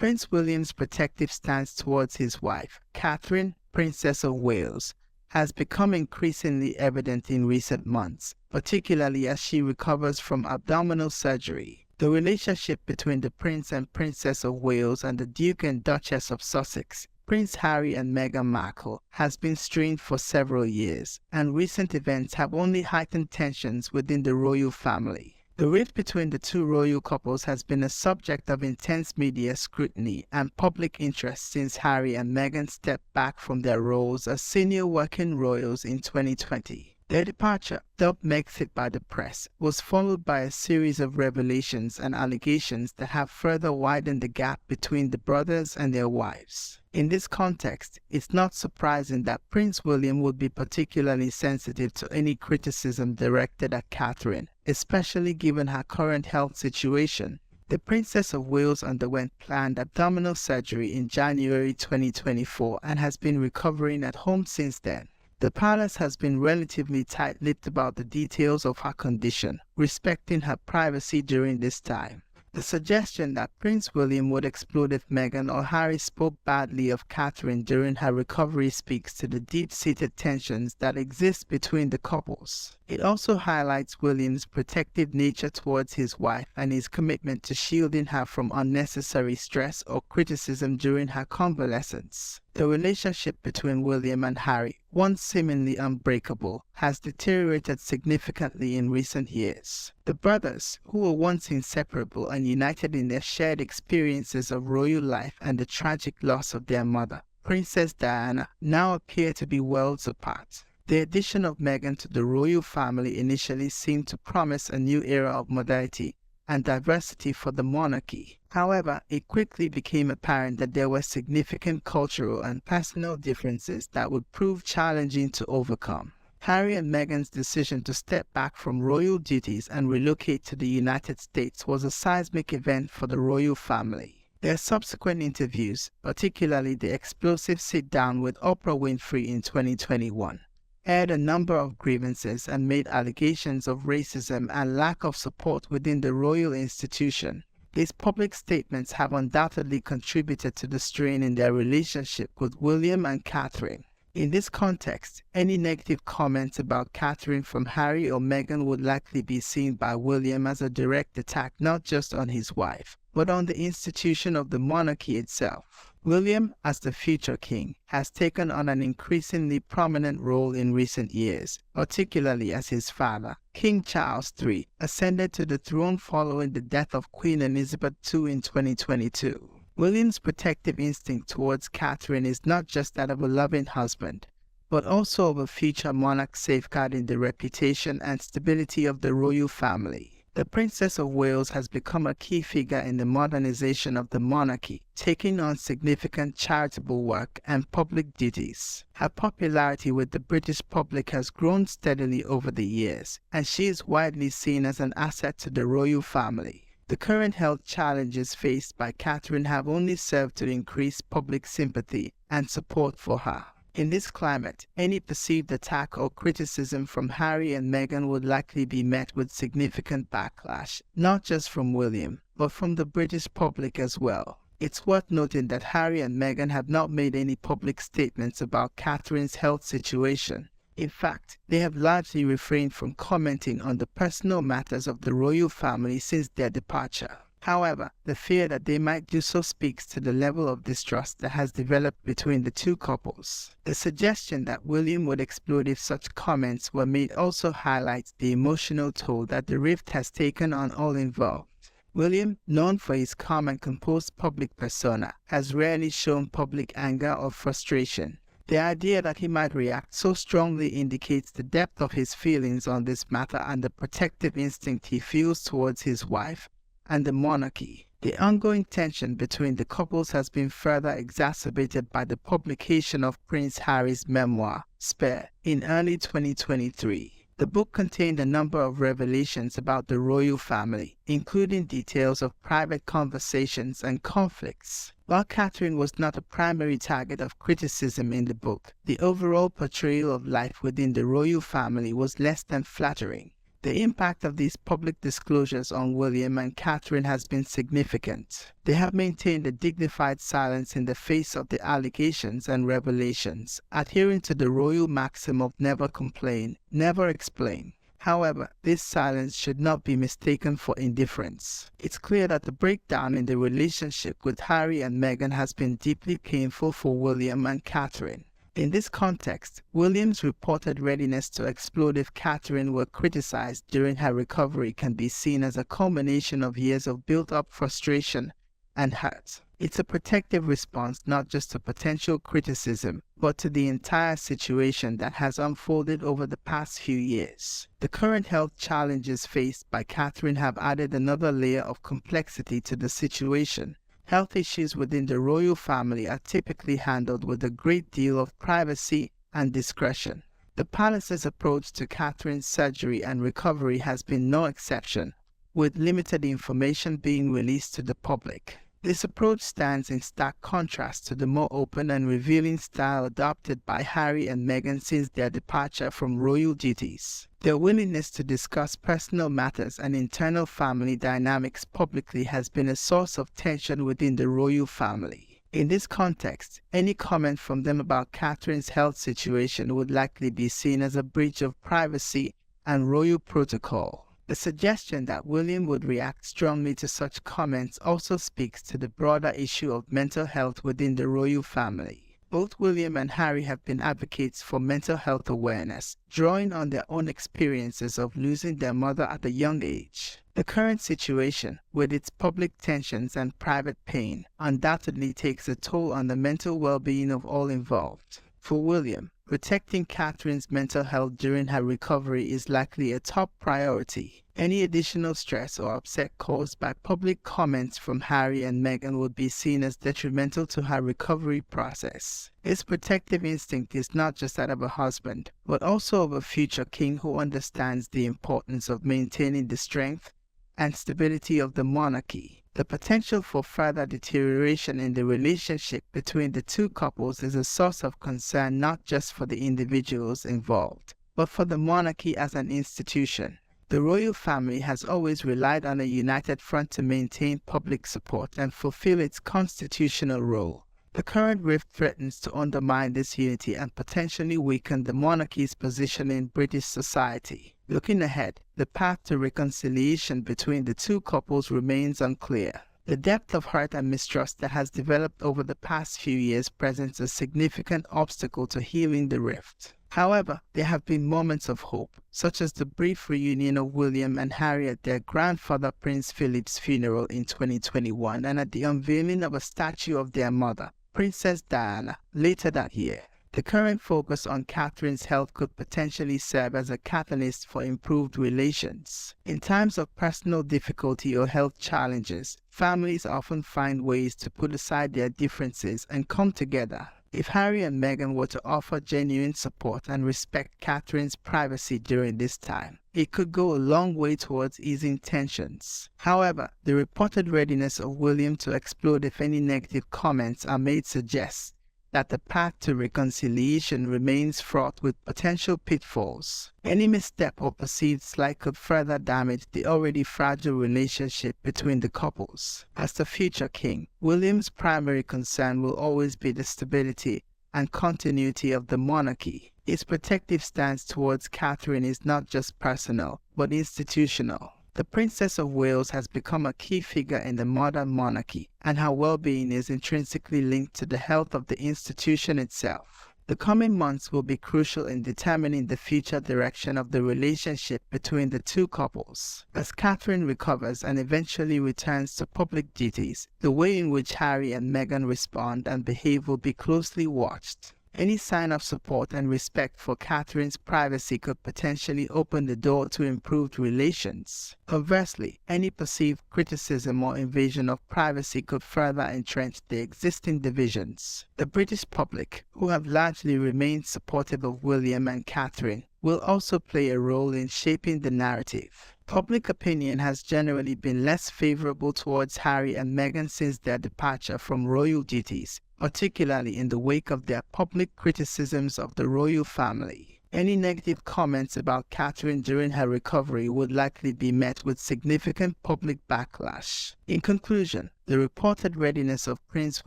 Prince William's protective stance towards his wife, Catherine, Princess of Wales, has become increasingly evident in recent months, particularly as she recovers from abdominal surgery. The relationship between the Prince and Princess of Wales and the Duke and Duchess of Sussex, Prince Harry and Meghan Markle, has been strained for several years, and recent events have only heightened tensions within the royal family. The rift between the two royal couples has been a subject of intense media scrutiny and public interest since Harry and Meghan stepped back from their roles as senior working royals in 2020. Their departure, dubbed Megxit by the press, was followed by a series of revelations and allegations that have further widened the gap between the brothers and their wives. In this context, it's not surprising that Prince William would be particularly sensitive to any criticism directed at Catherine, especially given her current health situation. The Princess of Wales underwent planned abdominal surgery in January 2024 and has been recovering at home since then. The palace has been relatively tight-lipped about the details of her condition, respecting her privacy during this time. The suggestion that Prince William would explode if Meghan or Harry spoke badly of Catherine during her recovery speaks to the deep-seated tensions that exist between the couples. It also highlights William's protective nature towards his wife and his commitment to shielding her from unnecessary stress or criticism during her convalescence. The relationship between William and Harry, once seemingly unbreakable, has deteriorated significantly in recent years. The brothers, who were once inseparable and united in their shared experiences of royal life and the tragic loss of their mother, Princess Diana, now appear to be worlds apart. The addition of Meghan to the royal family initially seemed to promise a new era of modernity and diversity for the monarchy. However, it quickly became apparent that there were significant cultural and personal differences that would prove challenging to overcome. Harry and Meghan's decision to step back from royal duties and relocate to the United States was a seismic event for the royal family. Their subsequent interviews, particularly the explosive sit-down with Oprah Winfrey in 2021, aired a number of grievances and made allegations of racism and lack of support within the royal institution. These public statements have undoubtedly contributed to the strain in their relationship with William and Catherine. In this context, any negative comments about Catherine from Harry or Meghan would likely be seen by William as a direct attack not just on his wife, but on the institution of the monarchy itself. William, as the future king, has taken on an increasingly prominent role in recent years, particularly as his father, King Charles III, ascended to the throne following the death of Queen Elizabeth II in 2022. William's protective instinct towards Catherine is not just that of a loving husband, but also of a future monarch safeguarding the reputation and stability of the royal family. The Princess of Wales has become a key figure in the modernization of the monarchy, taking on significant charitable work and public duties. Her popularity with the British public has grown steadily over the years, and she is widely seen as an asset to the royal family. The current health challenges faced by Catherine have only served to increase public sympathy and support for her. In this climate, any perceived attack or criticism from Harry and Meghan would likely be met with significant backlash, not just from William, but from the British public as well. It's worth noting that Harry and Meghan have not made any public statements about Catherine's health situation. In fact, they have largely refrained from commenting on the personal matters of the royal family since their departure. However, the fear that they might do so speaks to the level of distrust that has developed between the two couples. The suggestion that William would explode if such comments were made also highlights the emotional toll that the rift has taken on all involved. William, known for his calm and composed public persona, has rarely shown public anger or frustration. The idea that he might react so strongly indicates the depth of his feelings on this matter and the protective instinct he feels towards his wife and the monarchy. The ongoing tension between the couples has been further exacerbated by the publication of Prince Harry's memoir, Spare, in early 2023. The book contained a number of revelations about the royal family, including details of private conversations and conflicts. While Catherine was not a primary target of criticism in the book, the overall portrayal of life within the royal family was less than flattering. The impact of these public disclosures on William and Catherine has been significant. They have maintained a dignified silence in the face of the allegations and revelations, adhering to the royal maxim of never complain, never explain. However, this silence should not be mistaken for indifference. It's clear that the breakdown in the relationship with Harry and Meghan has been deeply painful for William and Catherine. In this context, William's reported readiness to explode if Catherine were criticized during her recovery can be seen as a culmination of years of built-up frustration and hurt. It's a protective response not just to potential criticism, but to the entire situation that has unfolded over the past few years. The current health challenges faced by Catherine have added another layer of complexity to the situation. Health issues within the royal family are typically handled with a great deal of privacy and discretion. The palace's approach to Catherine's surgery and recovery has been no exception, with limited information being released to the public. This approach stands in stark contrast to the more open and revealing style adopted by Harry and Meghan since their departure from royal duties. Their willingness to discuss personal matters and internal family dynamics publicly has been a source of tension within the royal family. In this context, any comment from them about Catherine's health situation would likely be seen as a breach of privacy and royal protocol. The suggestion that William would react strongly to such comments also speaks to the broader issue of mental health within the royal family. Both William and Harry have been advocates for mental health awareness, drawing on their own experiences of losing their mother at a young age. The current situation, with its public tensions and private pain, undoubtedly takes a toll on the mental well-being of all involved. For William, protecting Catherine's mental health during her recovery is likely a top priority. Any additional stress or upset caused by public comments from Harry and Meghan would be seen as detrimental to her recovery process. His protective instinct is not just that of a husband, but also of a future king who understands the importance of maintaining the strength and stability of the monarchy. The potential for further deterioration in the relationship between the two couples is a source of concern not just for the individuals involved, but for the monarchy as an institution. The royal family has always relied on a united front to maintain public support and fulfill its constitutional role. The current rift threatens to undermine this unity and potentially weaken the monarchy's position in British society. Looking ahead, the path to reconciliation between the two couples remains unclear. The depth of hurt and mistrust that has developed over the past few years presents a significant obstacle to healing the rift. However, there have been moments of hope, such as the brief reunion of William and Harry at their grandfather Prince Philip's funeral in 2021 and at the unveiling of a statue of their mother, Princess Diana, later that year. The current focus on Catherine's health could potentially serve as a catalyst for improved relations. In times of personal difficulty or health challenges, families often find ways to put aside their differences and come together. If Harry and Meghan were to offer genuine support and respect Catherine's privacy during this time, it could go a long way towards easing tensions. However, the reported readiness of William to explode if any negative comments are made suggests that the path to reconciliation remains fraught with potential pitfalls. Any misstep or perceived slight could further damage the already fragile relationship between the couples. As the future king, William's primary concern will always be the stability and continuity of the monarchy. His protective stance towards Catherine is not just personal, but institutional. The Princess of Wales has become a key figure in the modern monarchy, and her well-being is intrinsically linked to the health of the institution itself. The coming months will be crucial in determining the future direction of the relationship between the two couples. As Catherine recovers and eventually returns to public duties, the way in which Harry and Meghan respond and behave will be closely watched. Any sign of support and respect for Catherine's privacy could potentially open the door to improved relations. Conversely, any perceived criticism or invasion of privacy could further entrench the existing divisions. The British public, who have largely remained supportive of William and Catherine, will also play a role in shaping the narrative. Public opinion has generally been less favorable towards Harry and Meghan since their departure from royal duties, particularly in the wake of their public criticisms of the royal family. Any negative comments about Catherine during her recovery would likely be met with significant public backlash. In conclusion, the reported readiness of Prince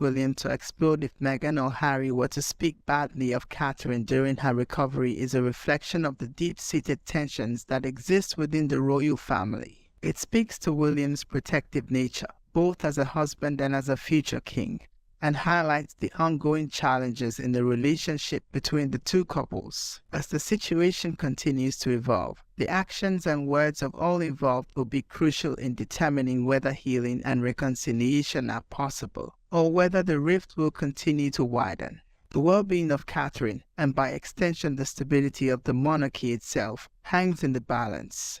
William to explode if Meghan or Harry were to speak badly of Catherine during her recovery is a reflection of the deep-seated tensions that exist within the royal family. It speaks to William's protective nature, both as a husband and as a future king, and highlights the ongoing challenges in the relationship between the two couples. As the situation continues to evolve, the actions and words of all involved will be crucial in determining whether healing and reconciliation are possible, or whether the rift will continue to widen. The well-being of Catherine, and by extension the stability of the monarchy itself, hangs in the balance.